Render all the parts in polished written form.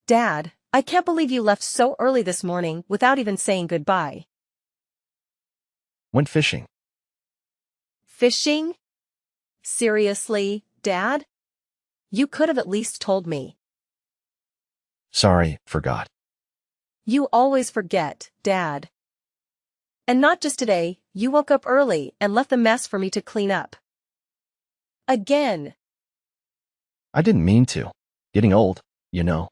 Dad, I can't believe you left so early this morning without even saying goodbye. Went fishing. Fishing? Seriously, Dad? You could have at least told me. Sorry, forgot. You always forget, Dad. And not just today, you woke up early and left the mess for me to clean up. Again. I didn't mean to. Getting old, you know.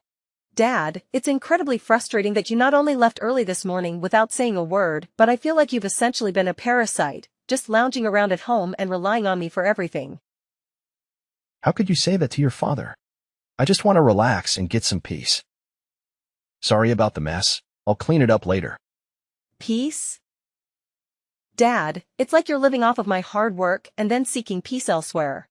Dad, it's incredibly frustrating that you not only left early this morning without saying a word, but I feel like you've essentially been a parasite, just lounging around at home and relying on me for everything. How could you say that to your father? I just want to relax and get some peace. Sorry about the mess. I'll clean it up later. Peace? Dad, it's like you're living off of my hard work and then seeking peace elsewhere.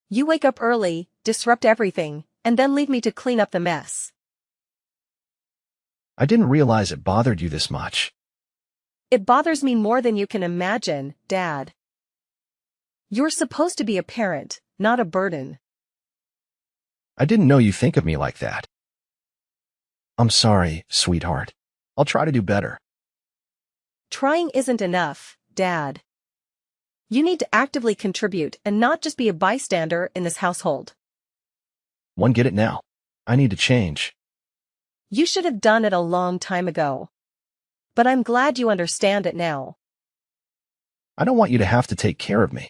You wake up early, disrupt everything, and then leave me to clean up the mess. I didn't realize it bothered you this much. It bothers me more than you can imagine, Dad. You're supposed to be a parent, not a burden. I didn't know you think of me like that. I'm sorry, sweetheart. I'll try to do better. Trying isn't enough, Dad. You need to actively contribute and not just be a bystander in this household. Get it now. I need to change. You should have done it a long time ago. But I'm glad you understand it now. I don't want you to have to take care of me.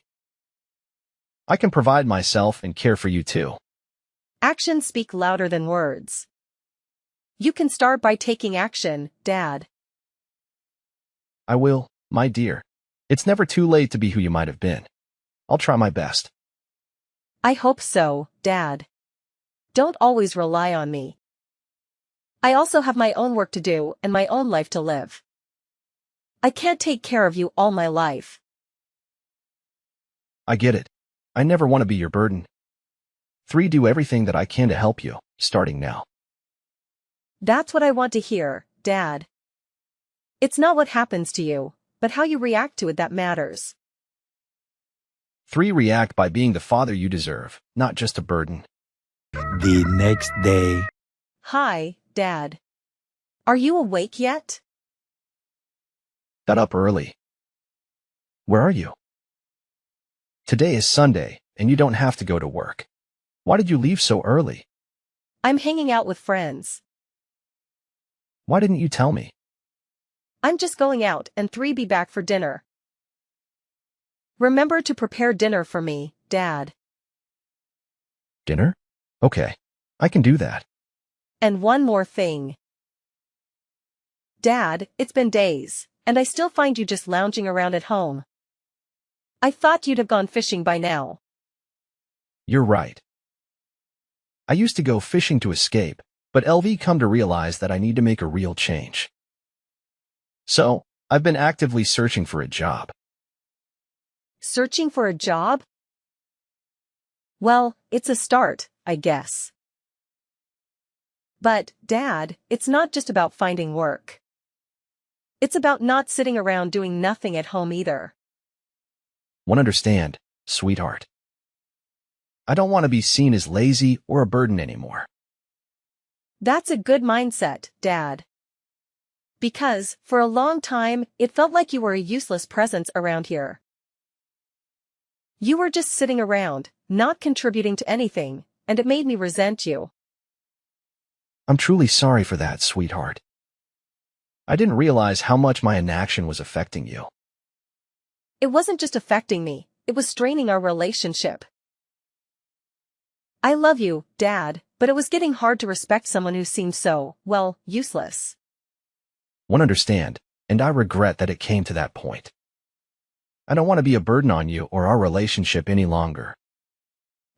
I can provide myself and care for you too. Actions speak louder than words. You can start by taking action, Dad. I will, my dear. It's never too late to be who you might have been. I'll try my best. I hope so, Dad. Don't always rely on me. I also have my own work to do and my own life to live. I can't take care of you all my life. I get it. I never want to be your burden. 3. Do everything that I can to help you, starting now. That's what I want to hear, Dad. It's not what happens to you, but how you react to it that matters. 3. React by being the father you deserve, not just a burden. The next day. Hi, Dad. Are you awake yet? Got up early. Where are you? Today is Sunday, and you don't have to go to work. Why did you leave so early? I'm hanging out with friends. Why didn't you tell me? I'm just going out and 3 be back for dinner. Remember to prepare dinner for me, Dad. Dinner? Okay, I can do that. And one more thing. Dad, it's been days, and I still find you just lounging around at home. I thought you'd have gone fishing by now. You're right. I used to go fishing to escape, but LV come to realize that I need to make a real change. So, I've been actively searching for a job. Searching for a job? Well, it's a start, I guess. But, Dad, it's not just about finding work. It's about not sitting around doing nothing at home either. Understand, sweetheart. I don't want to be seen as lazy or a burden anymore. That's a good mindset, Dad. Because, for a long time, it felt like you were a useless presence around here. You were just sitting around, not contributing to anything, and it made me resent you. I'm truly sorry for that, sweetheart. I didn't realize how much my inaction was affecting you. It wasn't just affecting me, it was straining our relationship. I love you, Dad, but it was getting hard to respect someone who seemed so, well, useless. Understand, and I regret that it came to that point. I don't want to be a burden on you or our relationship any longer.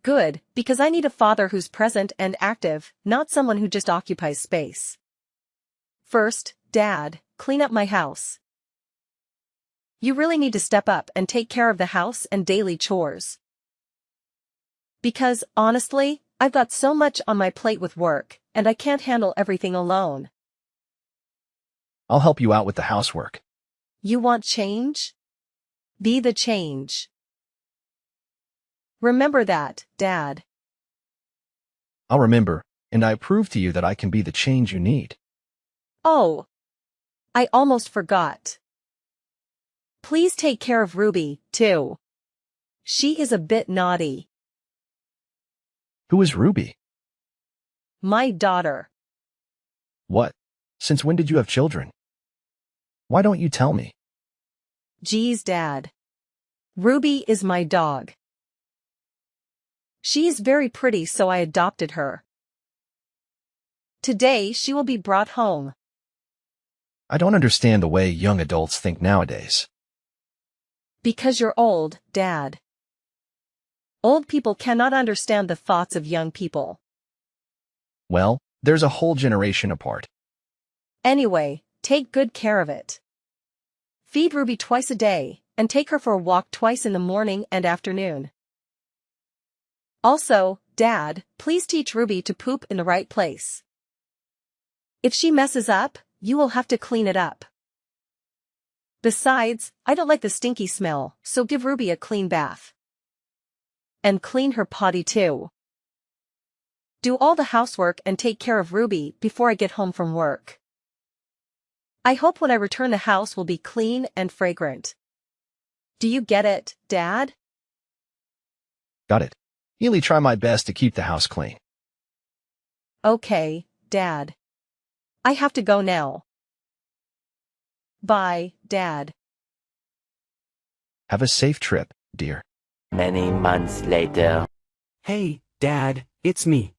Good, because I need a father who's present and active, not someone who just occupies space. First, Dad, clean up my house. You really need to step up and take care of the house and daily chores. Because, honestly, I've got so much on my plate with work, and I can't handle everything alone. I'll help you out with the housework. You want change? Be the change. Remember that, Dad. I'll remember, and I prove to you that I can be the change you need. Oh, I almost forgot. Please take care of Ruby, too. She is a bit naughty. Who is Ruby? My daughter. What? Since when did you have children? Why don't you tell me? Geez, Dad. Ruby is my dog. She is very pretty, so I adopted her. Today she will be brought home. I don't understand the way young adults think nowadays. Because you're old, Dad. Old people cannot understand the thoughts of young people. Well, there's a whole generation apart. Anyway, take good care of it. Feed Ruby twice a day, and take her for a walk twice in the morning and afternoon. Also, Dad, please teach Ruby to poop in the right place. If she messes up, you will have to clean it up. Besides, I don't like the stinky smell, so give Ruby a clean bath. And clean her potty too. Do all the housework and take care of Ruby before I get home from work. I hope when I return the house will be clean and fragrant. Do you get it, Dad? Got it. Really try my best to keep the house clean. Okay, Dad. I have to go now. Bye, Dad. Have a safe trip, dear. Many months later. Hey, Dad, it's me.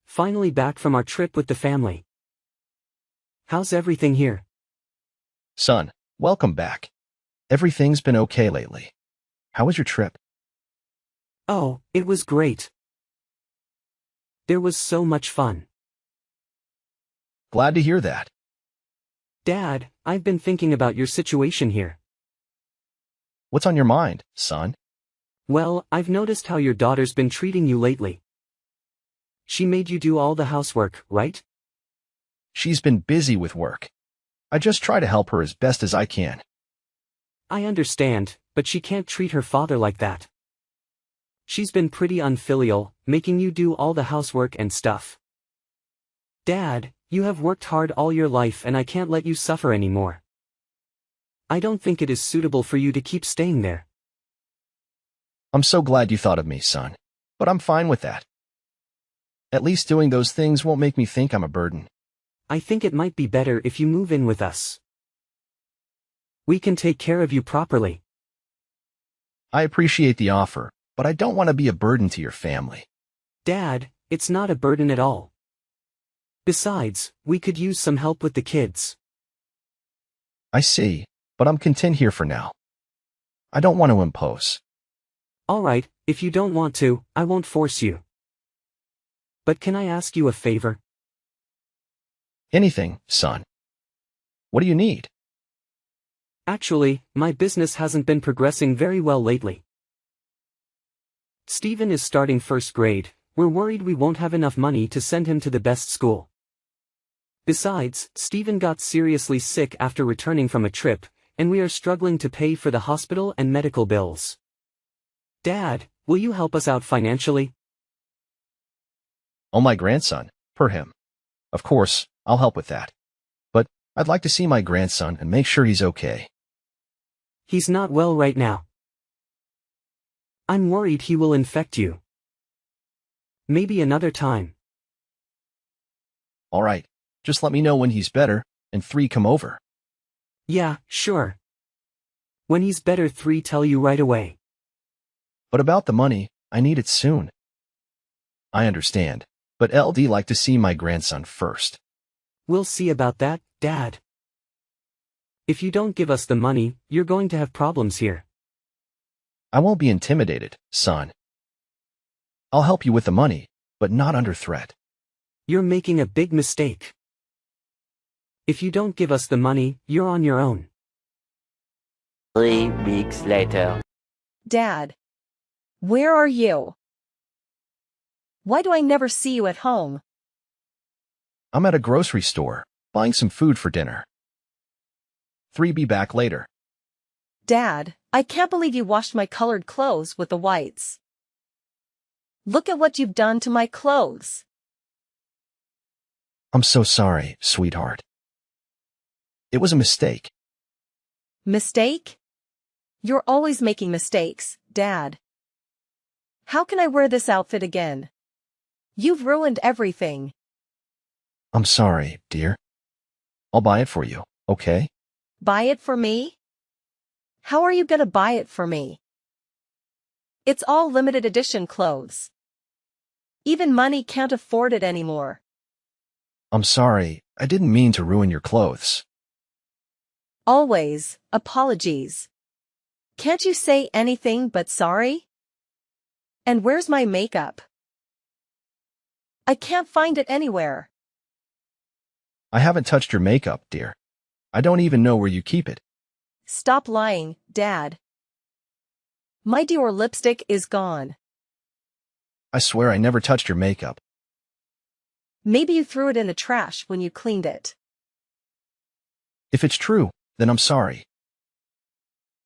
Finally back from our trip with the family. How's everything here? Son, welcome back. Everything's been okay lately. How was your trip? Oh, it was great. There was so much fun. Glad to hear that. Dad, I've been thinking about your situation here. What's on your mind, son? Well, I've noticed how your daughter's been treating you lately. She made you do all the housework, right? She's been busy with work. I just try to help her as best as I can. I understand, but she can't treat her father like that. She's been pretty unfilial, making you do all the housework and stuff. Dad, you have worked hard all your life and I can't let you suffer anymore. I don't think it is suitable for you to keep staying there. I'm so glad you thought of me, son. But I'm fine with that. At least doing those things won't make me think I'm a burden. I think it might be better if you move in with us. We can take care of you properly. I appreciate the offer, but I don't want to be a burden to your family. Dad, it's not a burden at all. Besides, we could use some help with the kids. I see, but I'm content here for now. I don't want to impose. Alright, if you don't want to, I won't force you. But can I ask you a favor? Anything, son. What do you need? Actually, my business hasn't been progressing very well lately. Steven is starting first grade. We're worried we won't have enough money to send him to the best school. Besides, Steven got seriously sick after returning from a trip, and we are struggling to pay for the hospital and medical bills. Dad, will you help us out financially? Oh, my grandson, per him. Of course, I'll help with that. But I'd like to see my grandson and make sure he's okay. He's not well right now. I'm worried he will infect you. Maybe another time. All right, just let me know when he's better, and 3 come over. Yeah, sure. When he's better, 3 tell you right away. But about the money, I need it soon. I understand, but LD like to see my grandson first. We'll see about that, Dad. If you don't give us the money, you're going to have problems here. I won't be intimidated, son. I'll help you with the money, but not under threat. You're making a big mistake. If you don't give us the money, you're on your own. 3 weeks later. Dad. Where are you? Why do I never see you at home? I'm at a grocery store, buying some food for dinner. 3 be back later. Dad, I can't believe you washed my colored clothes with the whites. Look at what you've done to my clothes. I'm so sorry, sweetheart. It was a mistake. Mistake? You're always making mistakes, Dad. How can I wear this outfit again? You've ruined everything. I'm sorry, dear. I'll buy it for you, okay? Buy it for me? How are you gonna buy it for me? It's all limited edition clothes. Even money can't afford it anymore. I'm sorry, I didn't mean to ruin your clothes. Always, apologies. Can't you say anything but sorry? And where's my makeup? I can't find it anywhere. I haven't touched your makeup, dear. I don't even know where you keep it. Stop lying, Dad. My Dior lipstick is gone. I swear I never touched your makeup. Maybe you threw it in the trash when you cleaned it. If it's true, then I'm sorry.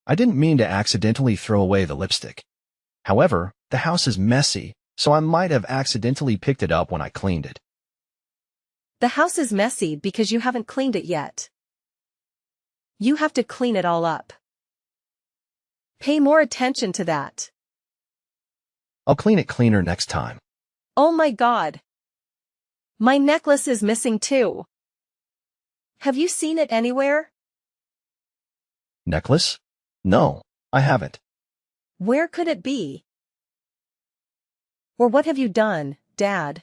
I didn't mean to accidentally throw away the lipstick. However, the house is messy, so I might have accidentally picked it up when I cleaned it. The house is messy because you haven't cleaned it yet. You have to clean it all up. Pay more attention to that. I'll clean it cleaner next time. Oh my God. My necklace is missing too. Have you seen it anywhere? Necklace? No, I haven't. Where could it be? Or what have you done, Dad?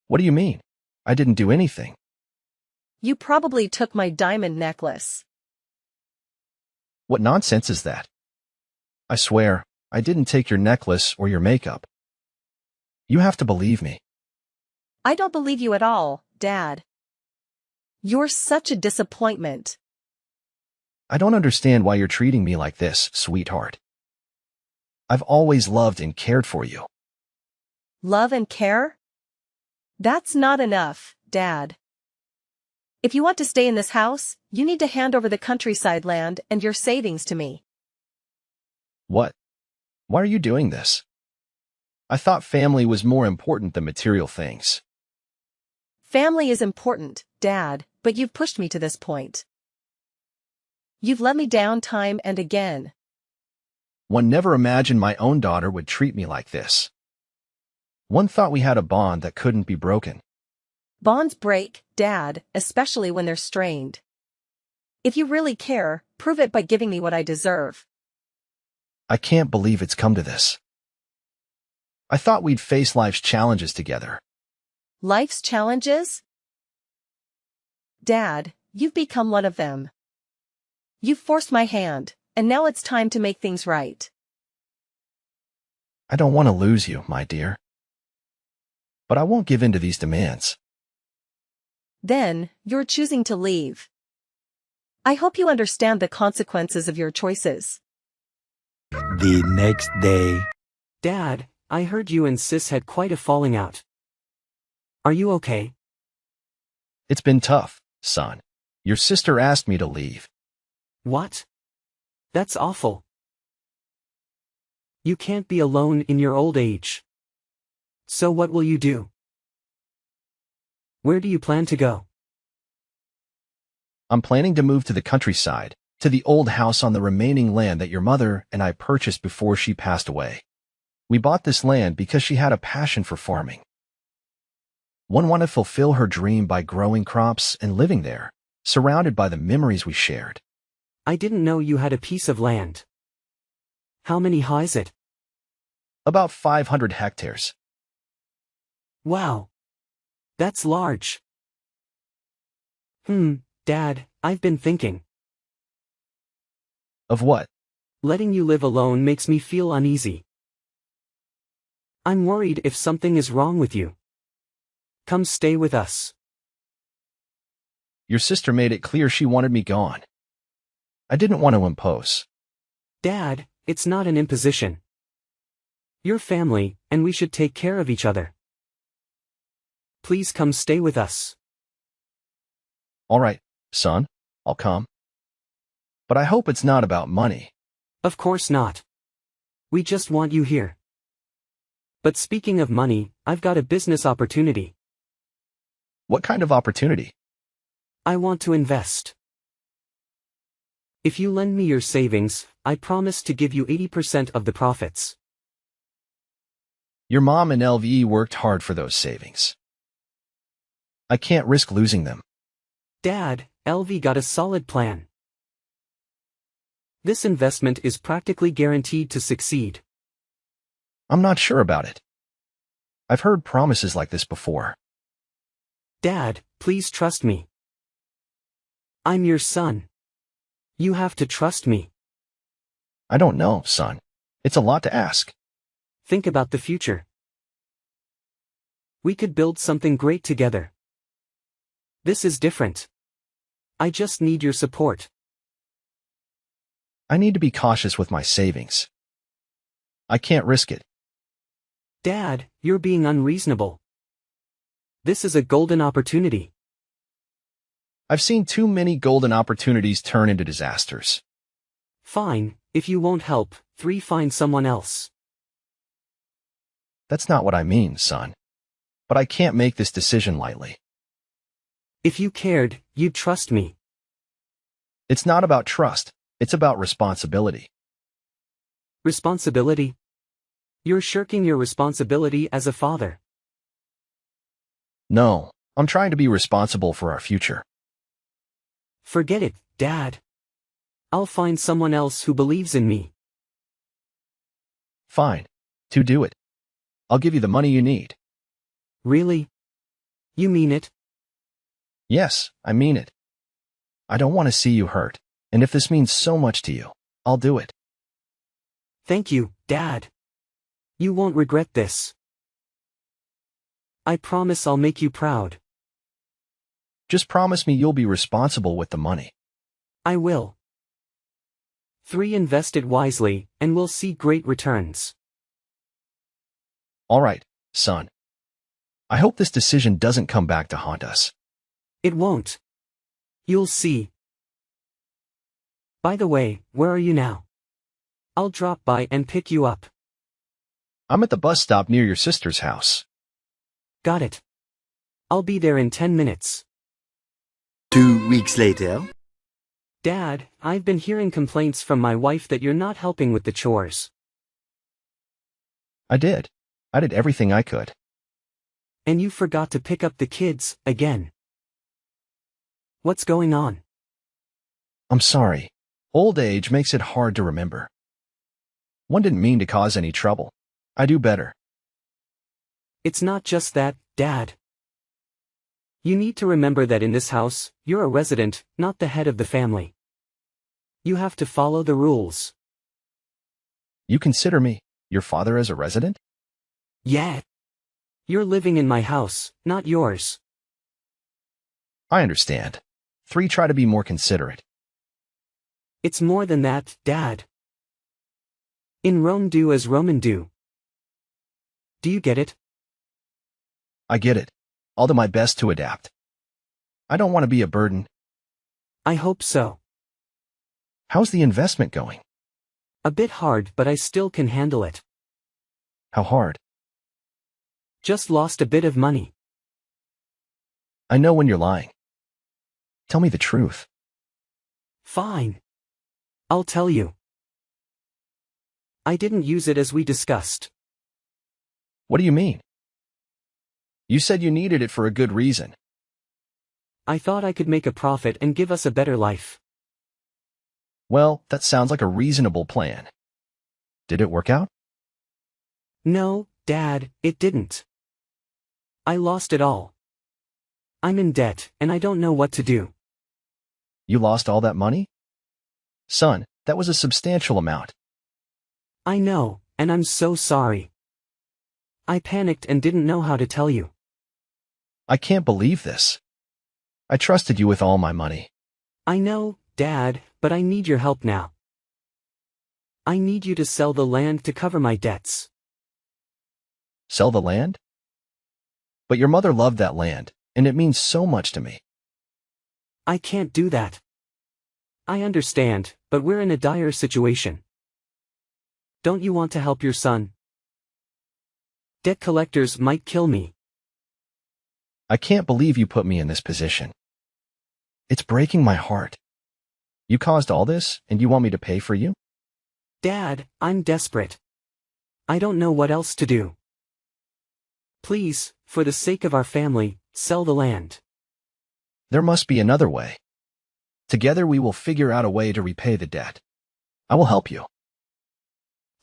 What do you mean? I didn't do anything. You probably took my diamond necklace. What nonsense is that? I swear, I didn't take your necklace or your makeup. You have to believe me. I don't believe you at all, Dad. You're such a disappointment. I don't understand why you're treating me like this, sweetheart. I've always loved and cared for you. Love and care? That's not enough, Dad. If you want to stay in this house, you need to hand over the countryside land and your savings to me. What? Why are you doing this? I thought family was more important than material things. Family is important, Dad, but you've pushed me to this point. You've let me down time and again. One never imagined my own daughter would treat me like this. One thought we had a bond that couldn't be broken. Bonds break, Dad, especially when they're strained. If you really care, prove it by giving me what I deserve. I can't believe it's come to this. I thought we'd face life's challenges together. Life's challenges? Dad, you've become one of them. You've forced my hand, and now it's time to make things right. I don't want to lose you, my dear. But I won't give in to these demands. Then, you're choosing to leave. I hope you understand the consequences of your choices. The next day. Dad, I heard you and Sis had quite a falling out. Are you okay? It's been tough, son. Your sister asked me to leave. What? That's awful. You can't be alone in your old age. So what will you do? Where do you plan to go? I'm planning to move to the countryside, to the old house on the remaining land that your mother and I purchased before she passed away. We bought this land because she had a passion for farming. One wanted to fulfill her dream by growing crops and living there, surrounded by the memories we shared. I didn't know you had a piece of land. How many ha is it? About 500 hectares. Wow. That's large. Dad, I've been thinking. Of what? Letting you live alone makes me feel uneasy. I'm worried if something is wrong with you. Come stay with us. Your sister made it clear she wanted me gone. I didn't want to impose. Dad, it's not an imposition. You're family, and we should take care of each other. Please come stay with us. All right, son, I'll come. But I hope it's not about money. Of course not. We just want you here. But speaking of money, I've got a business opportunity. What kind of opportunity? I want to invest. If you lend me your savings, I promise to give you 80% of the profits. Your mom and LV worked hard for those savings. I can't risk losing them. Dad, LV got a solid plan. This investment is practically guaranteed to succeed. I'm not sure about it. I've heard promises like this before. Dad, please trust me. I'm your son. You have to trust me. I don't know, son. It's a lot to ask. Think about the future. We could build something great together. This is different. I just need your support. I need to be cautious with my savings. I can't risk it. Dad, you're being unreasonable. This is a golden opportunity. I've seen too many golden opportunities turn into disasters. Fine, if you won't help, find someone else. That's not what I mean, son. But I can't make this decision lightly. If you cared, you'd trust me. It's not about trust, it's about responsibility. Responsibility? You're shirking your responsibility as a father. No, I'm trying to be responsible for our future. Forget it, Dad. I'll find someone else who believes in me. Fine. To do it. I'll give you the money you need. Really? You mean it? Yes, I mean it. I don't want to see you hurt, and if this means so much to you, I'll do it. Thank you, Dad. You won't regret this. I promise I'll make you proud. Just promise me you'll be responsible with the money. I will. Invest it wisely, and we'll see great returns. All right, son. I hope this decision doesn't come back to haunt us. It won't. You'll see. By the way, where are you now? I'll drop by and pick you up. I'm at the bus stop near your sister's house. Got it. I'll be there in 10 minutes. 2 weeks later. Dad, I've been hearing complaints from my wife that you're not helping with the chores. I did. I did everything I could. And you forgot to pick up the kids, again. What's going on? I'm sorry. Old age makes it hard to remember. One didn't mean to cause any trouble. I do better. It's not just that, Dad. You need to remember that in this house, you're a resident, not the head of the family. You have to follow the rules. You consider me, your father, as a resident? Yeah. You're living in my house, not yours. I understand. Try to be more considerate. It's more than that, Dad. In Rome do as Roman do. Do you get it? I get it. I'll do my best to adapt. I don't want to be a burden. I hope so. How's the investment going? A bit hard, but I still can handle it. How hard? Just lost a bit of money. I know when you're lying. Tell me the truth. Fine. I'll tell you. I didn't use it as we discussed. What do you mean? You said you needed it for a good reason. I thought I could make a profit and give us a better life. Well, that sounds like a reasonable plan. Did it work out? No, Dad, it didn't. I lost it all. I'm in debt, and I don't know what to do. You lost all that money? Son, that was a substantial amount. I know, and I'm so sorry. I panicked and didn't know how to tell you. I can't believe this. I trusted you with all my money. I know, Dad, but I need your help now. I need you to sell the land to cover my debts. Sell the land? But your mother loved that land, and it means so much to me. I can't do that. I understand, but we're in a dire situation. Don't you want to help your son? Debt collectors might kill me. I can't believe you put me in this position. It's breaking my heart. You caused all this, and you want me to pay for you? Dad, I'm desperate. I don't know what else to do. Please, for the sake of our family, sell the land. There must be another way. Together we will figure out a way to repay the debt. I will help you.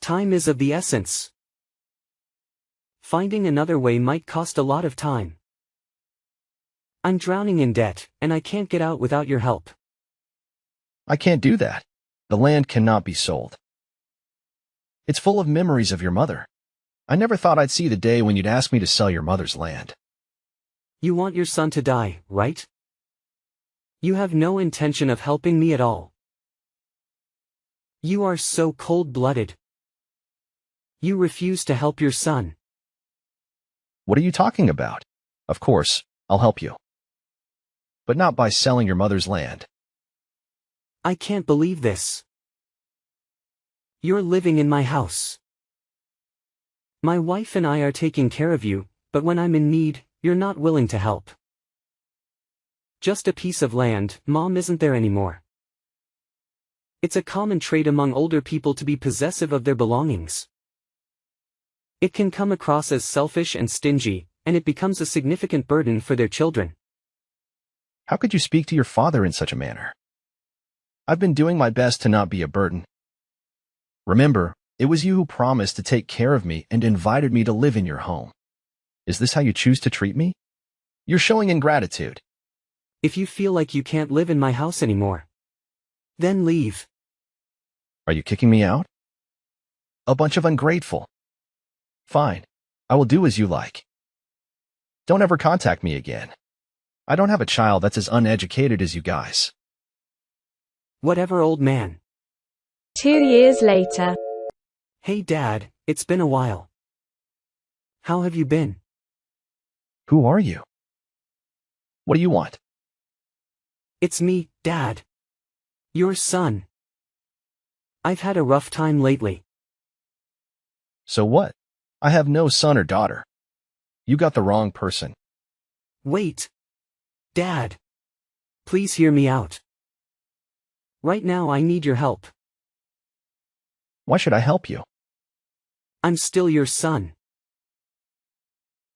Time is of the essence. Finding another way might cost a lot of time. I'm drowning in debt, and I can't get out without your help. I can't do that. The land cannot be sold. It's full of memories of your mother. I never thought I'd see the day when you'd ask me to sell your mother's land. You want your son to die, right? You have no intention of helping me at all. You are so cold-blooded. You refuse to help your son. What are you talking about? Of course, I'll help you. But not by selling your mother's land. I can't believe this. You're living in my house. My wife and I are taking care of you, but when I'm in need, you're not willing to help. Just a piece of land, Mom isn't there anymore. It's a common trait among older people to be possessive of their belongings. It can come across as selfish and stingy, and it becomes a significant burden for their children. How could you speak to your father in such a manner? I've been doing my best to not be a burden. Remember, it was you who promised to take care of me and invited me to live in your home. Is this how you choose to treat me? You're showing ingratitude. If you feel like you can't live in my house anymore, then leave. Are you kicking me out? A bunch of ungrateful. Fine. I will do as you like. Don't ever contact me again. I don't have a child that's as uneducated as you guys. Whatever, old man. 2 years later. Hey Dad, it's been a while. How have you been? Who are you? What do you want? It's me, Dad. Your son. I've had a rough time lately. So what? I have no son or daughter. You got the wrong person. Wait. Dad. Please hear me out. Right now I need your help. Why should I help you? I'm still your son.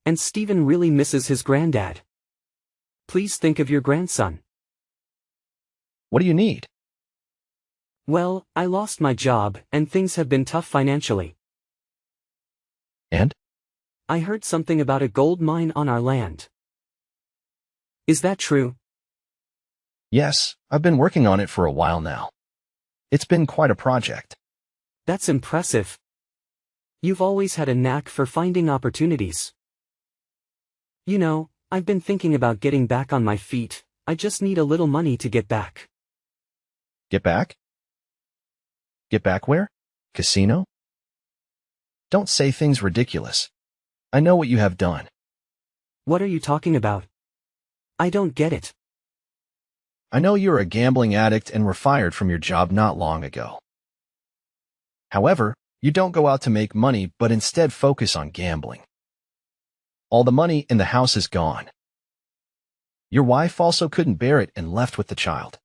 And Stephen really misses his granddad. Please think of your grandson. What do you need? Well, I lost my job, and things have been tough financially. And? I heard something about a gold mine on our land. Is that true? Yes, I've been working on it for a while now. It's been quite a project. That's impressive. You've always had a knack for finding opportunities. You know, I've been thinking about getting back on my feet. I just need a little money to get back. Get back? Get back where? Casino? Don't say things ridiculous. I know what you have done. What are you talking about? I don't get it. I know you're a gambling addict and were fired from your job not long ago. However, you don't go out to make money but instead focus on gambling. All the money in the house is gone. Your wife also couldn't bear it and left with the child.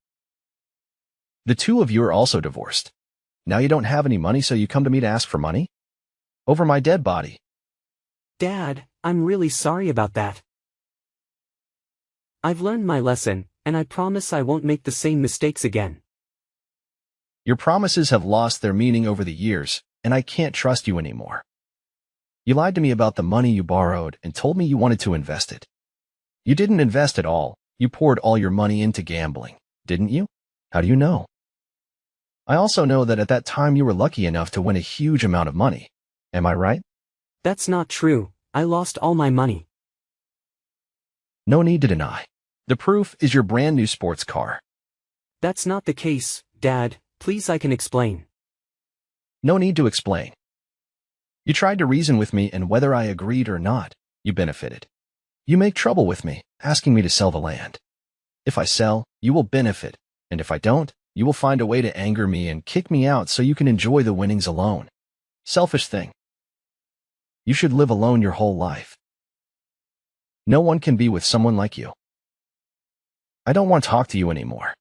The two of you are also divorced. Now you don't have any money, so you come to me to ask for money? Over my dead body. Dad, I'm really sorry about that. I've learned my lesson, and I promise I won't make the same mistakes again. Your promises have lost their meaning over the years, and I can't trust you anymore. You lied to me about the money you borrowed and told me you wanted to invest it. You didn't invest at all. You poured all your money into gambling, didn't you? How do you know? I also know that at that time you were lucky enough to win a huge amount of money. Am I right? That's not true. I lost all my money. No need to deny. The proof is your brand new sports car. That's not the case, Dad. Please, I can explain. No need to explain. You tried to reason with me, and whether I agreed or not, you benefited. You make trouble with me, asking me to sell the land. If I sell, you will benefit, and if I don't, you will find a way to anger me and kick me out so you can enjoy the winnings alone. Selfish thing. You should live alone your whole life. No one can be with someone like you. I don't want to talk to you anymore.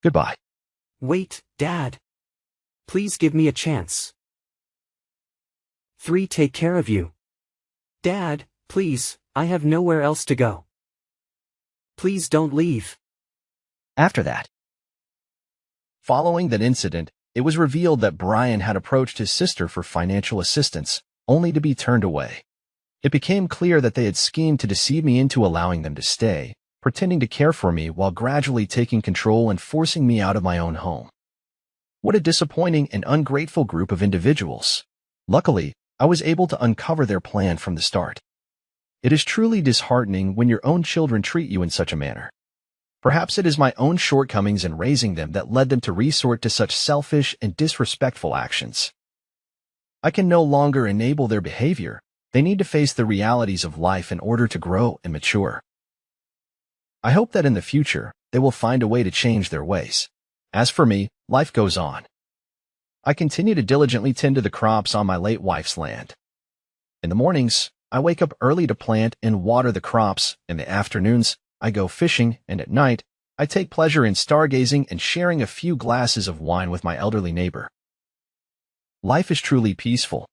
Goodbye. Wait, Dad. Please give me a chance. 3. Take care of you. Dad, please, I have nowhere else to go. Please don't leave. After that. Following that incident, it was revealed that Brian had approached his sister for financial assistance, only to be turned away. It became clear that they had schemed to deceive me into allowing them to stay, pretending to care for me while gradually taking control and forcing me out of my own home. What a disappointing and ungrateful group of individuals. Luckily, I was able to uncover their plan from the start. It is truly disheartening when your own children treat you in such a manner. Perhaps it is my own shortcomings in raising them that led them to resort to such selfish and disrespectful actions. I can no longer enable their behavior. They need to face the realities of life in order to grow and mature. I hope that in the future, they will find a way to change their ways. As for me, life goes on. I continue to diligently tend to the crops on my late wife's land. In the mornings, I wake up early to plant and water the crops. In the afternoons, I go fishing, and at night, I take pleasure in stargazing and sharing a few glasses of wine with my elderly neighbor. Life is truly peaceful,